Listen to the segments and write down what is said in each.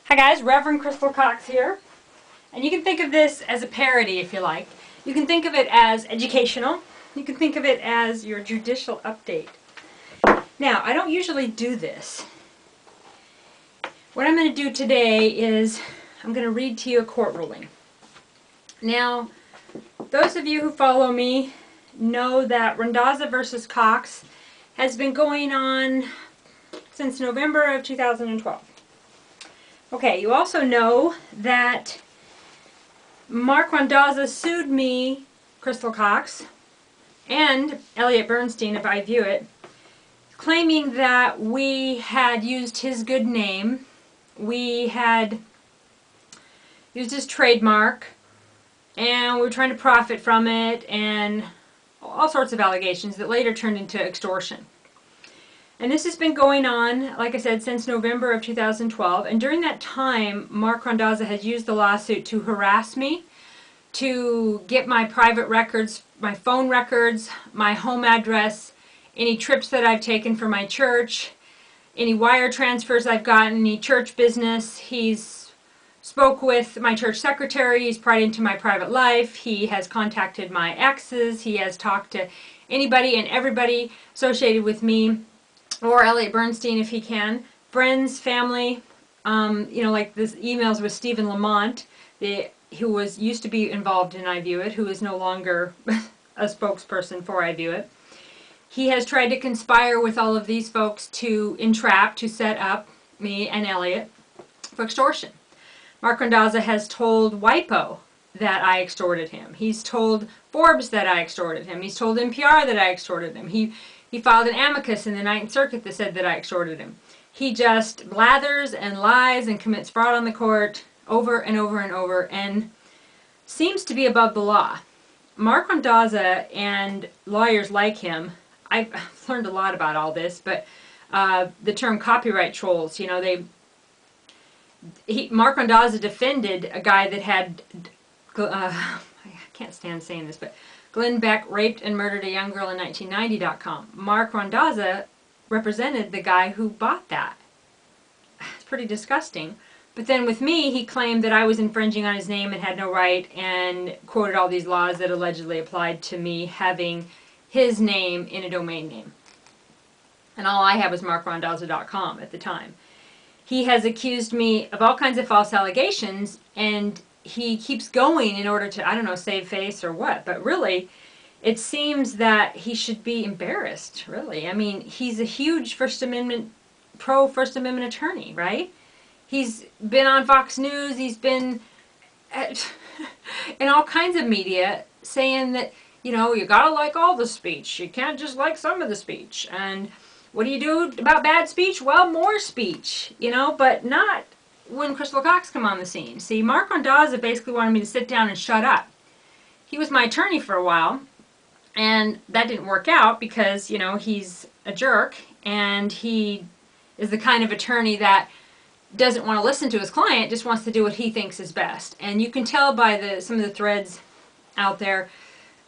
Hi guys, Reverend Crystal Cox here. And you can think of this as a parody if you like. You can think of it as educational. You can think of it as your judicial update. Now, I don't usually do this. What I'm going to do today is I'm going to read to you a court ruling. Now, those of you who follow me know that Randazza versus Cox has been going on since November of 2012. Okay, you also know that Mark Randazza sued me, Crystal Cox, and Elliot Bernstein, if I view it, claiming that we had used his good name, we had used his trademark, and we were trying to profit from it, and all sorts of allegations that later turned into extortion. And this has been going on, like I said, since November of 2012. And during that time, Mark Randazza has used the lawsuit to harass me, to get my private records, my phone records, my home address, any trips that I've taken for my church, any wire transfers I've gotten, any church business. He's spoke with my church secretary. He's pried into my private life. He has contacted my exes. He has talked to anybody and everybody associated with me, or Elliot Bernstein if he can, friends, family, you know, like this emails with Stephen Lamont, who used to be involved in I View It, who is no longer a spokesperson for I View It. He has tried to conspire with all of these folks to entrap, to set up me and Elliot for extortion. Mark Randazza has told WIPO that I extorted him. He's told Forbes that I extorted him. He's told NPR that I extorted him. He filed an amicus in the Ninth Circuit that said that I extorted him. He just blathers and lies and commits fraud on the court over and over and over and seems to be above the law. Mark Randazza and lawyers like him, I've learned a lot about all this, but the term copyright trolls, you know, Mark Randazza defended a guy that had, I can't stand saying this, but Glenn Beck raped and murdered a young girl in 1990.com. Mark Randazza represented the guy who bought that. It's pretty disgusting. But then with me, he claimed that I was infringing on his name and had no right, and quoted all these laws that allegedly applied to me having his name in a domain name. And all I had was markrandazza.com at the time. He has accused me of all kinds of false allegations, and he keeps going in order to, I don't know, save face or what. But really, it seems that he should be embarrassed, really. I mean, he's a huge First Amendment, pro-First Amendment attorney, right? He's been on Fox News, he's been in all kinds of media saying that, you know, you gotta like all the speech. You can't just like some of the speech. And what do you do about bad speech? Well, more speech, you know, but not when Crystal Cox come on the scene. See, Mark Randazza basically wanted me to sit down and shut up. He was my attorney for a while, and that didn't work out because, you know, he's a jerk, and he is the kind of attorney that doesn't want to listen to his client, just wants to do what he thinks is best. And you can tell by some of the threads out there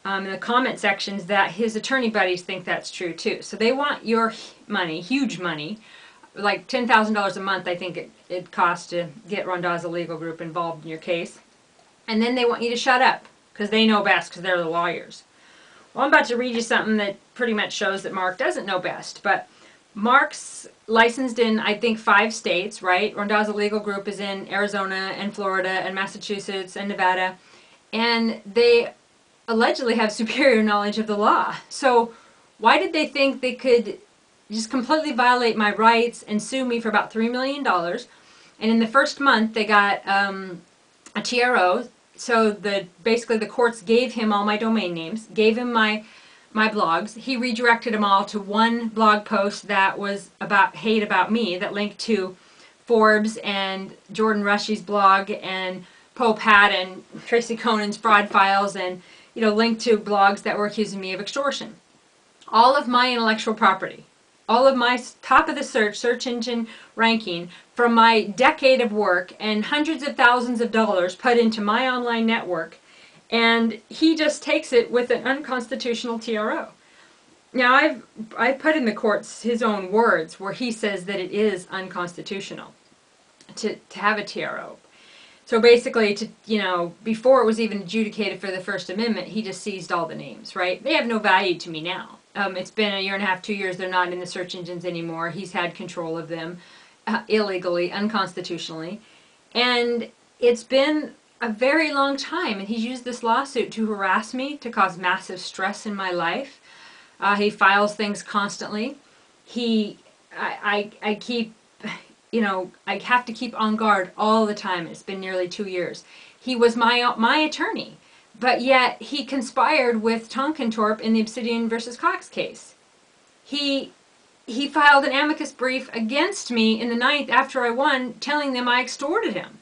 in the comment sections that his attorney buddies think that's true too. So they want your money, huge money, like $10,000 a month I think it costs to get Randazza Legal Group involved in your case. And then they want you to shut up because they know best because they're the lawyers. Well, I'm about to read you something that pretty much shows that Mark doesn't know best. But Mark's licensed in, I think, 5 states, right? Randazza Legal Group is in Arizona and Florida and Massachusetts and Nevada. And they allegedly have superior knowledge of the law. So why did they think they could just completely violate my rights and sue me for about $3 million? And in the first month, they got a TRO. So basically the courts gave him all my domain names, gave him my blogs. He redirected them all to one blog post that was about hate about me, that linked to Forbes and Jordan Rushie's blog and Pope Hat and Tracy Conan's fraud files, and, you know, linked to blogs that were accusing me of extortion. All of my intellectual property, all of my top of the search engine ranking from my decade of work and hundreds of thousands of dollars put into my online network, and he just takes it with an unconstitutional TRO. Now, I've put in the courts his own words where he says that it is unconstitutional to have a TRO. So basically, before it was even adjudicated for the First Amendment, he just seized all the names, right? They have no value to me now. It's been a year and a half, 2 years, they're not in the search engines anymore. He's had control of them illegally, unconstitutionally. And it's been a very long time, and he's used this lawsuit to harass me, to cause massive stress in my life. He files things constantly. I keep... I have to keep on guard all the time. It's been nearly 2 years. He was my attorney, but yet he conspired with Tonkintorp in the Obsidian versus Cox case. He filed an amicus brief against me in the 9th after I won, telling them I extorted him.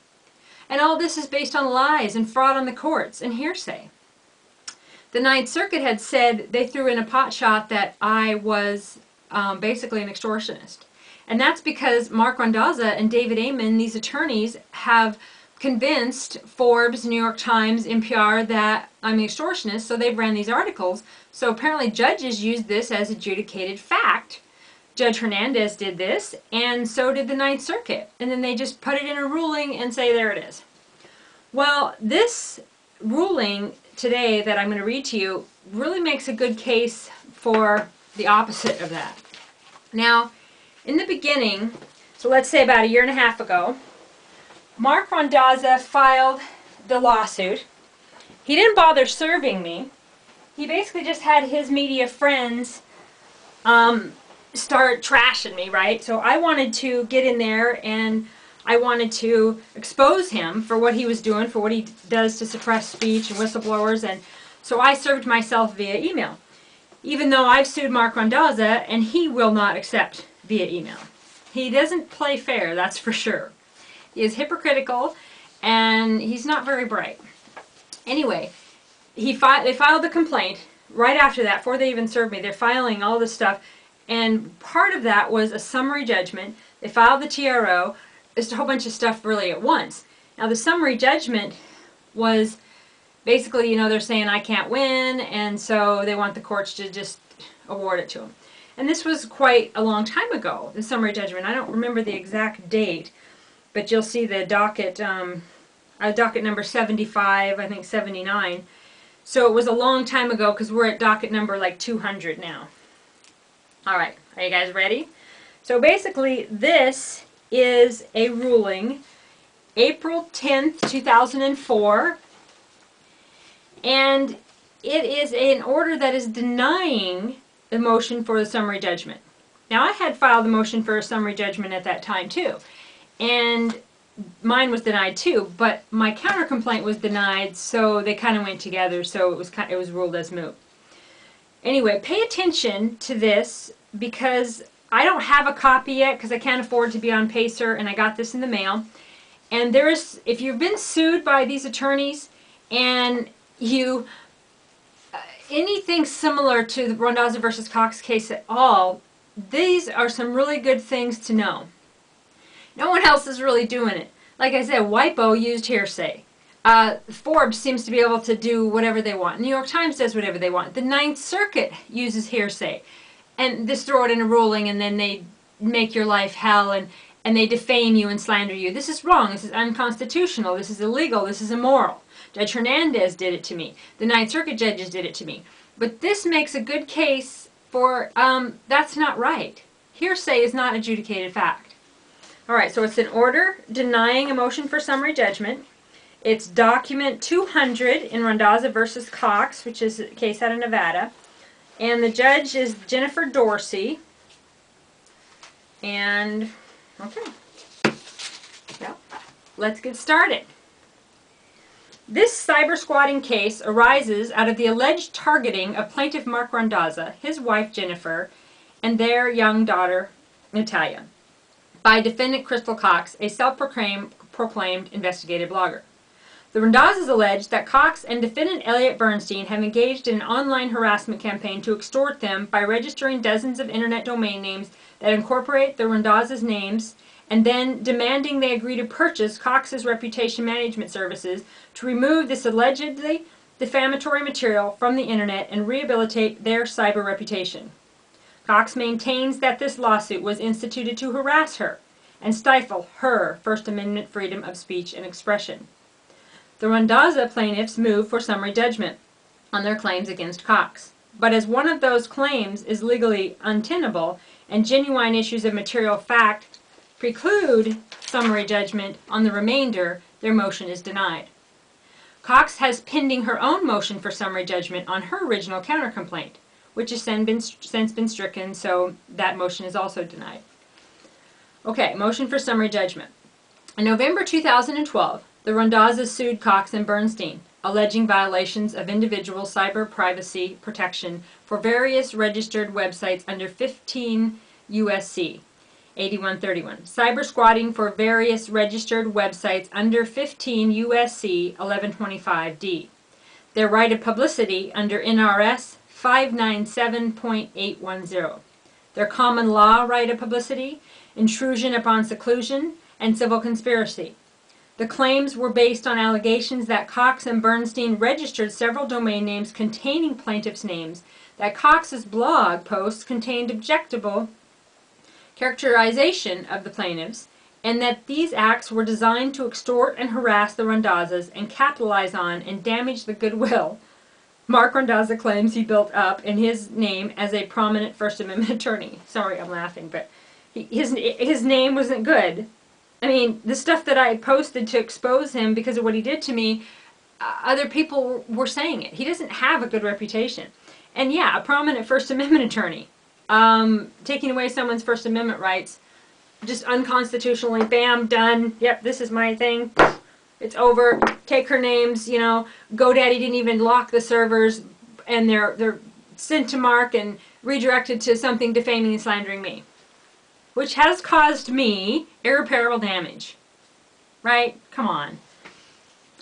And all this is based on lies and fraud on the courts and hearsay. The 9th Circuit had said they threw in a pot shot that I was basically an extortionist. And that's because Mark Randazza and David Amen, these attorneys, have convinced Forbes, New York Times, NPR that I'm an extortionist, so they've ran these articles. So apparently judges used this as adjudicated fact. Judge Hernandez did this, and so did the 9th Circuit. And then they just put it in a ruling and say, there it is. Well, this ruling today that I'm going to read to you really makes a good case for the opposite of that. Now, in the beginning, so let's say about a year and a half ago, Mark Randazza filed the lawsuit. He didn't bother serving me. He basically just had his media friends start trashing me, right? So I wanted to get in there and I wanted to expose him for what he was doing, for what he does to suppress speech and whistleblowers, and so I served myself via email. Even though I've sued Mark Randazza and he will not accept via email. He doesn't play fair, that's for sure. He is hypocritical and he's not very bright. Anyway, they filed the complaint right after that, before they even served me. They're filing all this stuff, and part of that was a summary judgment. They filed the TRO, just a whole bunch of stuff really at once. Now the summary judgment was basically, they're saying I can't win, and so they want the courts to just award it to him. And this was quite a long time ago, the summary judgment. I don't remember the exact date, but you'll see the docket, docket number 75, I think 79. So it was a long time ago because we're at docket number like 200 now. All right, are you guys ready? So basically, this is a ruling, April 10th, 2004, and it is an order that is denying the motion for the summary judgment. Now I had filed a motion for a summary judgment at that time too, and mine was denied too, but my counter complaint was denied, so they kind of went together, so it was ruled as moot. Anyway, pay attention to this because I don't have a copy yet because I can't afford to be on Pacer, and I got this in the mail. And if you've been sued by these attorneys and anything similar to the Randazza versus Cox case at all, these are some really good things to know. No one else is really doing it. Like I said, WIPO used hearsay. Forbes seems to be able to do whatever they want. New York Times does whatever they want. The 9th Circuit uses hearsay. And just throw it in a ruling, and then they make your life hell, and they defame you and slander you. This is wrong. This is unconstitutional. This is illegal. This is immoral. Judge Hernandez did it to me. The 9th Circuit judges did it to me. But this makes a good case for, that's not right. Hearsay is not adjudicated fact. Alright, so it's an order denying a motion for summary judgment. It's document 200 in Randazza versus Cox, which is a case out of Nevada. And the judge is Jennifer Dorsey. And, okay. Well, let's get started. This cyber squatting case arises out of the alleged targeting of plaintiff Mark Randazza, his wife Jennifer, and their young daughter Natalia, by defendant Crystal Cox, a self-proclaimed investigative blogger. The Randazzas allege that Cox and defendant Elliot Bernstein have engaged in an online harassment campaign to extort them by registering dozens of internet domain names that incorporate the Randazzas' names and then demanding they agree to purchase Cox's reputation management services to remove this allegedly defamatory material from the internet and rehabilitate their cyber reputation. Cox maintains that this lawsuit was instituted to harass her and stifle her First Amendment freedom of speech and expression. The Randazza plaintiffs moved for summary judgment on their claims against Cox. But as one of those claims is legally untenable and genuine issues of material fact preclude summary judgment on the remainder, their motion is denied. Cox has pending her own motion for summary judgment on her original countercomplaint, which has since been stricken, so that motion is also denied. Okay, motion for summary judgment. In November 2012, the Randazzas sued Cox and Bernstein, alleging violations of individual cyber privacy protection for various registered websites under 15 U.S.C. 8131. Cyber squatting for various registered websites under 15 U.S.C. 1125d. Their right of publicity under NRS 597.810. Their common law right of publicity, intrusion upon seclusion, and civil conspiracy. The claims were based on allegations that Cox and Bernstein registered several domain names containing plaintiffs' names, that Cox's blog posts contained objectionable characterization of the plaintiffs, and that these acts were designed to extort and harass the Randazzas and capitalize on and damage the goodwill Mark Randazza claims he built up in his name as a prominent First Amendment attorney. Sorry, I'm laughing, but his name wasn't good. I mean, the stuff that I posted to expose him because of what he did to me, other people were saying it. He doesn't have a good reputation. And yeah, a prominent First Amendment attorney. Taking away someone's First Amendment rights, just unconstitutionally, bam, done, yep, this is my thing, it's over, take her names, you know, GoDaddy didn't even lock the servers, and they're sent to Mark and redirected to something defaming and slandering me, which has caused me irreparable damage. Right? Come on.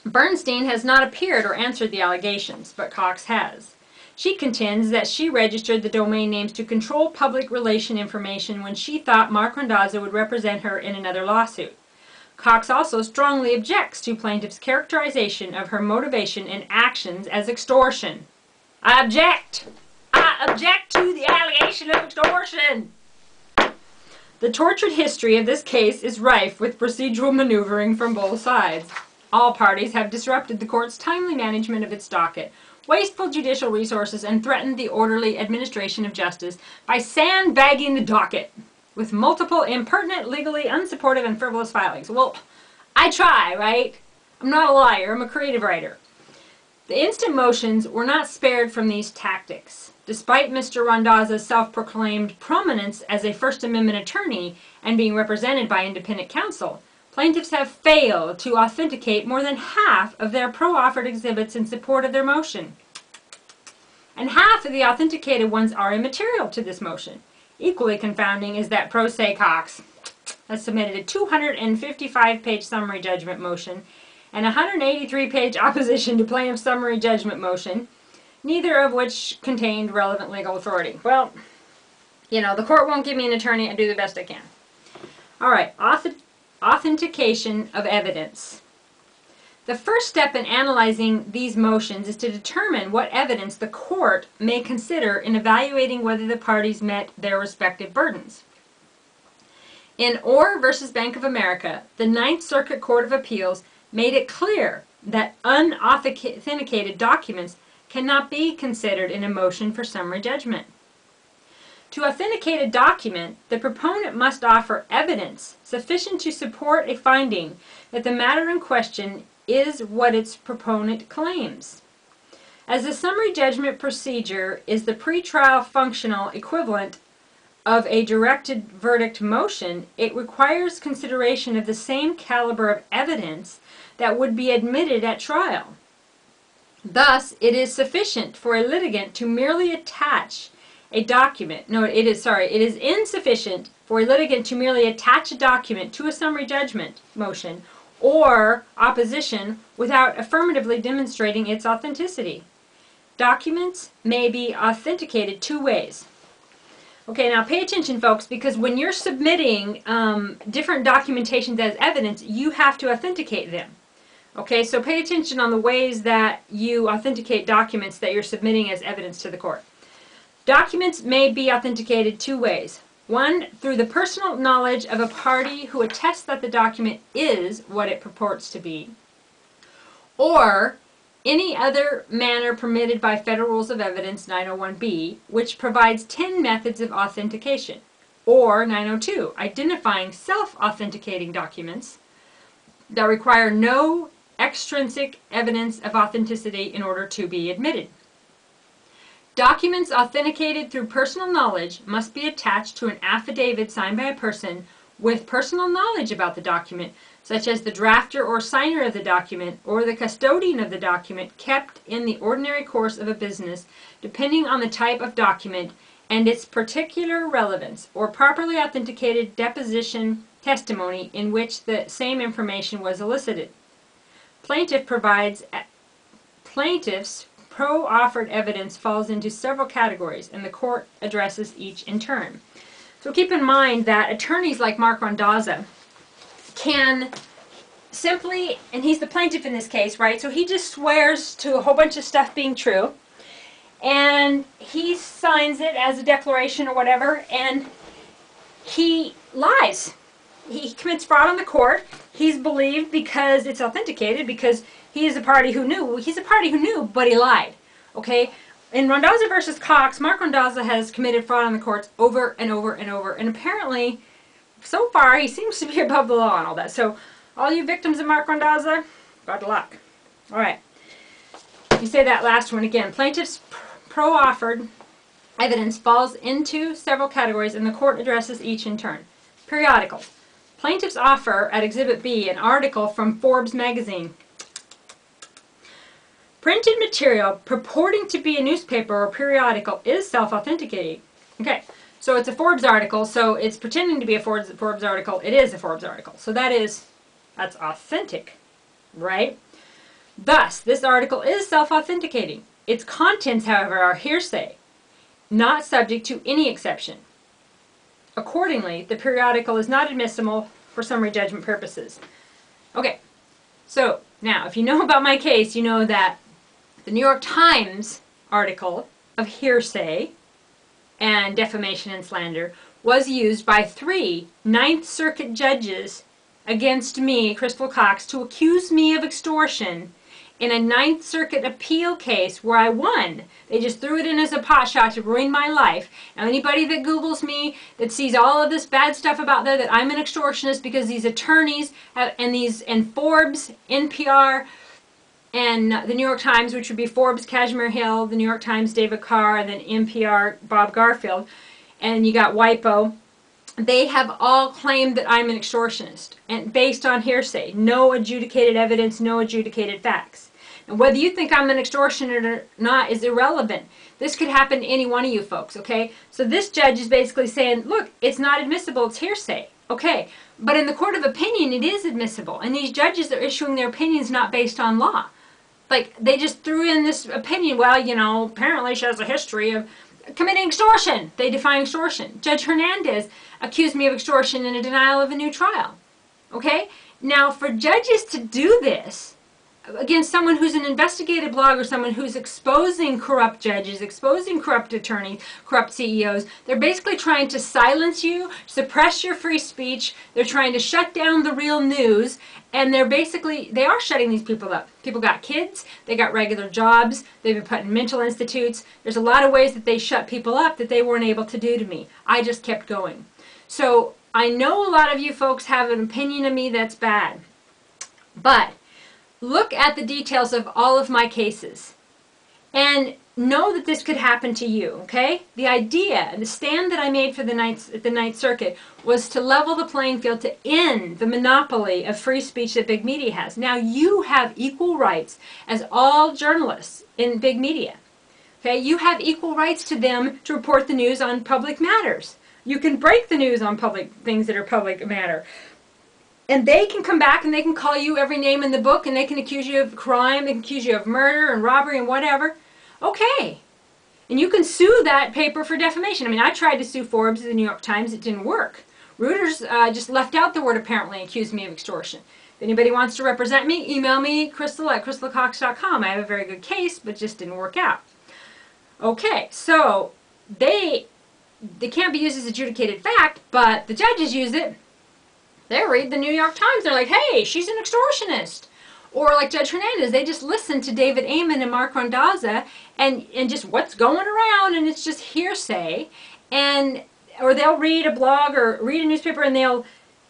Bernstein has not appeared or answered the allegations, but Cox has. She contends that she registered the domain names to control public relation information when she thought Mark Randazza would represent her in another lawsuit. Cox also strongly objects to plaintiff's characterization of her motivation and actions as extortion. I object! I object to the allegation of extortion! The tortured history of this case is rife with procedural maneuvering from both sides. All parties have disrupted the court's timely management of its docket, wasteful judicial resources, and threatened the orderly administration of justice by sandbagging the docket with multiple impertinent, legally unsupportive, and frivolous filings. Well, I try, right? I'm not a liar. I'm a creative writer. The instant motions were not spared from these tactics. Despite Mr. Randazza's self-proclaimed prominence as a First Amendment attorney and being represented by independent counsel, plaintiffs have failed to authenticate more than half of their pro-offered exhibits in support of their motion. And half of the authenticated ones are immaterial to this motion. Equally confounding is that pro se Cox has submitted a 255-page summary judgment motion and a 183-page opposition to plaintiff's summary judgment motion, neither of which contained relevant legal authority. Well, you know, the court won't give me an attorney. I do the best I can. All right, authentication of evidence. The first step in analyzing these motions is to determine what evidence the court may consider in evaluating whether the parties met their respective burdens. In Orr v. Bank of America, the Ninth Circuit Court of Appeals made it clear that unauthenticated documents cannot be considered in a motion for summary judgment. To authenticate a document, the proponent must offer evidence sufficient to support a finding that the matter in question is what its proponent claims. As the summary judgment procedure is the pretrial functional equivalent of a directed verdict motion, it requires consideration of the same caliber of evidence that would be admitted at trial. Thus, it is sufficient for a litigant to merely attach a document. It is insufficient for a litigant to merely attach a document to a summary judgment motion or opposition without affirmatively demonstrating its authenticity. Documents may be authenticated two ways. Okay, now pay attention, folks, because when you're submitting different documentations as evidence, you have to authenticate them. Okay, so pay attention on the ways that you authenticate documents that you're submitting as evidence to the court. Documents may be authenticated two ways. One, through the personal knowledge of a party who attests that the document is what it purports to be, or any other manner permitted by Federal Rules of Evidence 901B, which provides 10 methods of authentication, or 902, identifying self-authenticating documents that require no extrinsic evidence of authenticity in order to be admitted. Documents authenticated through personal knowledge must be attached to an affidavit signed by a person with personal knowledge about the document, such as the drafter or signer of the document or the custodian of the document, kept in the ordinary course of a business, depending on the type of document and its particular relevance, or properly authenticated deposition testimony in which the same information was elicited. Plaintiff's pro-offered evidence falls into several categories, and the court addresses each in turn. So keep in mind that attorneys like Mark Randazza can simply, and he's the plaintiff in this case, right? So he just swears to a whole bunch of stuff being true, and he signs it as a declaration or whatever, and he lies. He commits fraud on the court. He's believed because it's authenticated, because he is a party who knew. He's a party who knew, but he lied. Okay? In Randazza versus Cox, Mark Randazza has committed fraud on the courts over and over and over. And apparently, so far, he seems to be above the law and all that. So, all you victims of Mark Randazza, bad luck. All right. You say that last one again. Plaintiff's pro-offered evidence falls into several categories, and the court addresses each in turn. Periodicals. Plaintiffs offer at Exhibit B an article from Forbes magazine. Printed material purporting to be a newspaper or periodical is self-authenticating. Okay, so it's a Forbes article, so it's pretending to be a Forbes article. It is a Forbes article. So that's authentic, right? Thus, this article is self-authenticating. Its contents, however, are hearsay, not subject to any exception. Accordingly, the periodical is not admissible for summary judgment purposes. Okay, so now if you know about my case, you know that the New York Times article of hearsay and defamation and slander was used by 3 Ninth Circuit judges against me, Crystal Cox, to accuse me of extortion in a Ninth Circuit appeal case where I won. They just threw it in as a pot shot to ruin my life. Now anybody that Googles me, that sees all of this bad stuff about there, that I'm an extortionist because these attorneys and Forbes, NPR, and the New York Times, which would be Forbes, Kashmir Hill, the New York Times, David Carr, and then NPR, Bob Garfield, and you got WIPO, they have all claimed that I'm an extortionist, and based on hearsay. No adjudicated evidence, no adjudicated facts. And whether you think I'm an extortionist or not is irrelevant. This could happen to any one of you folks, okay? So this judge is basically saying, look, it's not admissible, it's hearsay. Okay, but in the court of opinion, it is admissible. And these judges are issuing their opinions not based on law. Like, they just threw in this opinion, well, you know, apparently she has a history of committing extortion. They define extortion. Judge Hernandez accused me of extortion in a denial of a new trial. Okay? Now, for judges to do this against someone who's an investigative blogger, someone who's exposing corrupt judges, exposing corrupt attorneys, corrupt CEOs, they're basically trying to silence you, suppress your free speech, they're trying to shut down the real news, and they are shutting these people up. People got kids, they got regular jobs, they've been put in mental institutes. There's a lot of ways that they shut people up that they weren't able to do to me. I just kept going. So I know a lot of you folks have an opinion of me that's bad, but look at the details of all of my cases and know that this could happen to you, okay? The idea, the stand that I made for the Ninth Circuit was to level the playing field, to end the monopoly of free speech that big media has. Now you have equal rights as all journalists in big media. Okay? You have equal rights to them to report the news on public matters. You can break the news on public things that are public matter. And they can come back and they can call you every name in the book and they can accuse you of crime, they can accuse you of murder and robbery and whatever. Okay. And you can sue that paper for defamation. I mean, I tried to sue Forbes and the New York Times. It didn't work. Reuters just left out the word apparently and accused me of extortion. If anybody wants to represent me, email me, crystal@crystalcox.com. I have a very good case, but just didn't work out. Okay, so they they can't be used as adjudicated fact, but the judges use it. They read the New York Times. They're like, hey, she's an extortionist. Or like Judge Hernandez, they just listen to David Amon and Mark Randazza and just what's going around, and it's just hearsay. Or they'll read a blog or read a newspaper, and they'll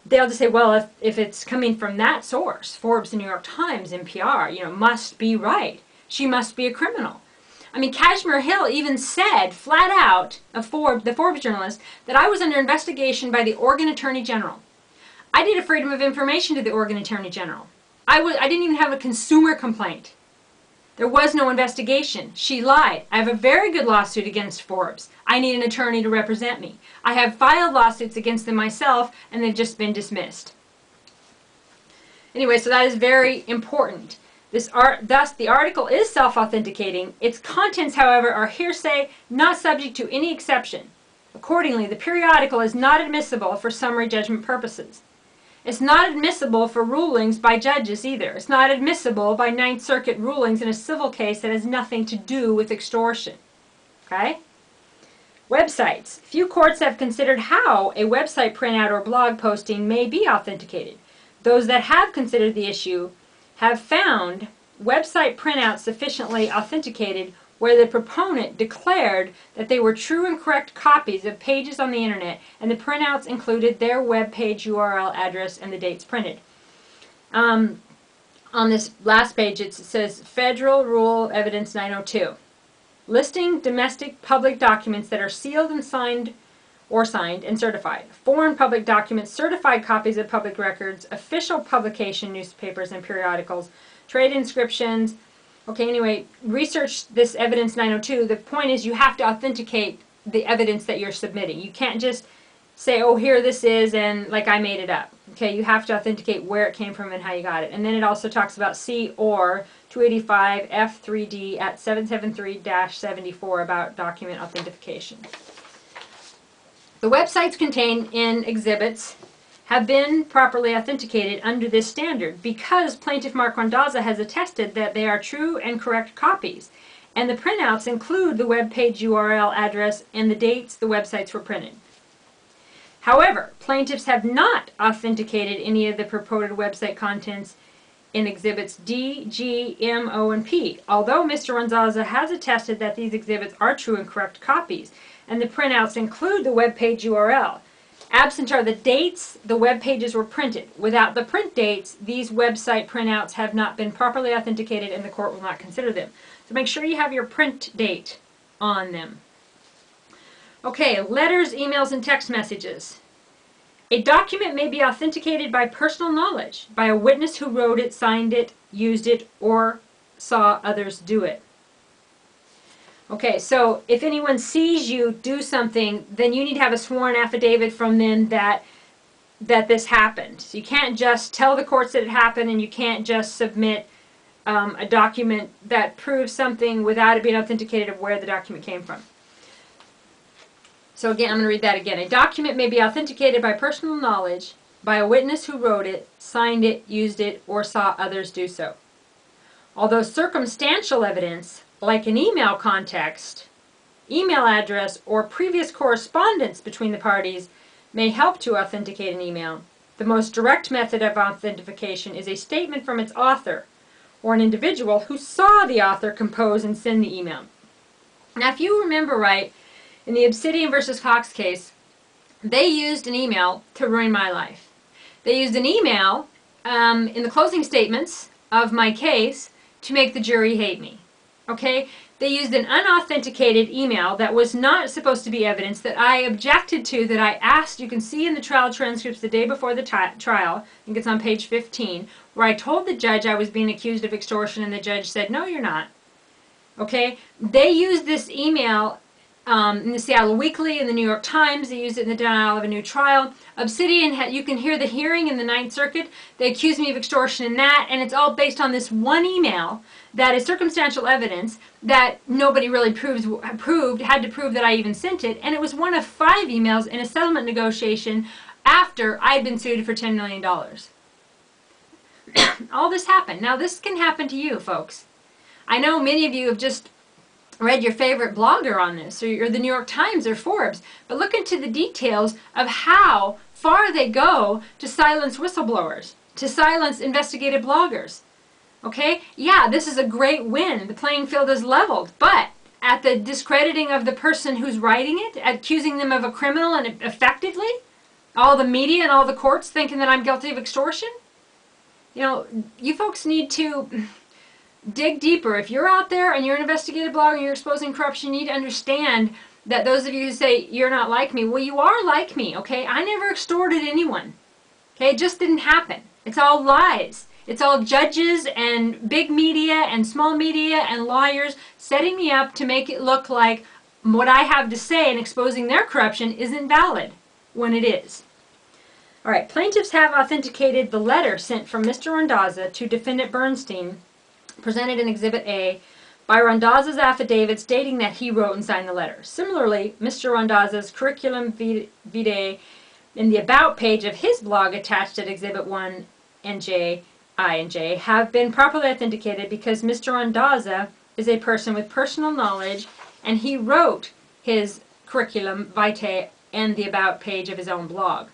just say, well, if it's coming from that source, Forbes, the New York Times, NPR, must be right. She must be a criminal. I mean, Kashmir Hill even said flat out, the Forbes journalist, that I was under investigation by the Oregon Attorney General. I did a Freedom of Information to the Oregon Attorney General. I didn't even have a consumer complaint. There was no investigation. She lied. I have a very good lawsuit against Forbes. I need an attorney to represent me. I have filed lawsuits against them myself, and they've just been dismissed. Anyway, so that is very important. Thus, the article is self-authenticating. Its contents, however, are hearsay, not subject to any exception. Accordingly, the periodical is not admissible for summary judgment purposes. It's not admissible for rulings by judges either. It's not admissible by Ninth Circuit rulings in a civil case that has nothing to do with extortion. Okay? Websites. Few courts have considered how a website printout or blog posting may be authenticated. Those that have considered the issue have found website printouts sufficiently authenticated where the proponent declared that they were true and correct copies of pages on the internet, and the printouts included their web page URL address and the dates printed. On this last page it says Federal Rule Evidence 902. Listing domestic public documents that are sealed and signed and certified. Foreign public documents, certified copies of public records, official publication newspapers and periodicals, trade inscriptions. Okay, anyway, research this Evidence 902. The point is you have to authenticate the evidence that you're submitting. You can't just say, oh, here this is, and like I made it up. Okay, you have to authenticate where it came from and how you got it. And then it also talks about C.or. 285 F3D at 773-74 about document authentication. The websites contained in exhibits have been properly authenticated under this standard because Plaintiff Mark Randazza has attested that they are true and correct copies, and the printouts include the web page URL address and the dates the websites were printed. However, plaintiffs have not authenticated any of the purported website contents in exhibits D, G, M, O, and P, although Mr. Randazza has attested that these exhibits are true and correct copies, and the printouts include the web page URL. Absent are the dates the web pages were printed. Without the print dates, these website printouts have not been properly authenticated and the court will not consider them. So make sure you have your print date on them. Okay, letters, emails, and text messages. A document may be authenticated by personal knowledge, by a witness who wrote it, signed it, used it, or saw others do it. Okay, so if anyone sees you do something, then you need to have a sworn affidavit from them that this happened. So you can't just tell the courts that it happened, and you can't just submit a document that proves something without it being authenticated of where the document came from. So again, I'm going to read that again. A document may be authenticated by personal knowledge, by a witness who wrote it, signed it, used it, or saw others do so. Although circumstantial evidence, like an email context, email address, or previous correspondence between the parties, may help to authenticate an email, the most direct method of authentication is a statement from its author, or an individual who saw the author compose and send the email. Now, if you remember right, in the Obsidian versus Cox case, they used an email to ruin my life. They used an email in the closing statements of my case to make the jury hate me. Okay? They used an unauthenticated email that was not supposed to be evidence that I objected to, that I asked. You can see in the trial transcripts the day before the trial, I think it's on page 15, where I told the judge I was being accused of extortion, and the judge said, no, you're not. Okay? They used this email in the Seattle Weekly, in the New York Times. They used it in the denial of a new trial. Obsidian, you can hear the hearing in the Ninth Circuit. They accused me of extortion in that, and it's all based on this one email that is circumstantial evidence that nobody really had to prove that I even sent it, and it was one of 5 emails in a settlement negotiation after I'd been sued for $10 million. All this happened. Now, this can happen to you, folks. I know many of you have just read your favorite blogger on this, or the New York Times or Forbes, but look into the details of how far they go to silence whistleblowers, to silence investigative bloggers. Okay? Yeah, this is a great win. The playing field is leveled, but at the discrediting of the person who's writing it, accusing them of a criminal and effectively, all the media and all the courts thinking that I'm guilty of extortion. You know, you folks need to dig deeper. If you're out there and you're an investigative blogger and you're exposing corruption, you need to understand that those of you who say you're not like me, well, you are like me, okay? I never extorted anyone, okay? It just didn't happen. It's all lies. It's all judges and big media and small media and lawyers setting me up to make it look like what I have to say and exposing their corruption isn't valid when it is. All right, plaintiffs have authenticated the letter sent from Mr. Randazza to Defendant Bernstein, presented in Exhibit A, by Randazza's affidavit stating that he wrote and signed the letter. Similarly, Mr. Randazza's curriculum vitae in the About page of his blog attached at Exhibit 1 and I and J have been properly authenticated because Mr. Randazza is a person with personal knowledge and he wrote his curriculum vitae and the About page of his own blog.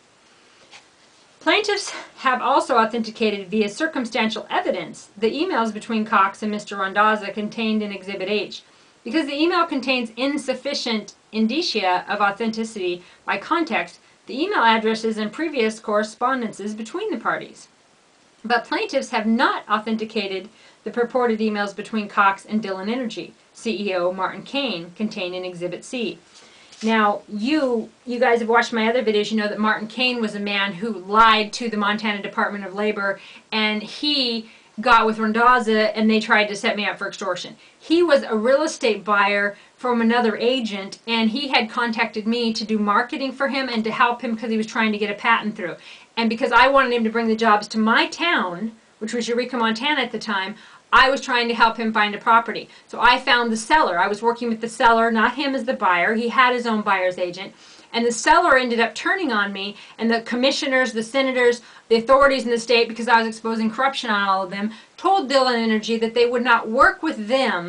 Plaintiffs have also authenticated via circumstantial evidence the emails between Cox and Mr. Randazza contained in Exhibit H. Because the email contains insufficient indicia of authenticity by context, the email addresses and previous correspondences between the parties. But plaintiffs have not authenticated the purported emails between Cox and Dillon Energy CEO Martin Kane contained in Exhibit C. Now, you guys have watched my other videos. You know that Martin Kane was a man who lied to the Montana Department of Labor, and he got with Randazza, and they tried to set me up for extortion. He was a real estate buyer from another agent, and he had contacted me to do marketing for him and to help him because he was trying to get a patent through. And because I wanted him to bring the jobs to my town, which was Eureka, Montana at the time, I was trying to help him find a property. So I found the seller. I was working with the seller, not him as the buyer. He had his own buyer's agent. And the seller ended up turning on me, and the commissioners, the senators, the authorities in the state, because I was exposing corruption on all of them, told Dillon Energy that they would not work with them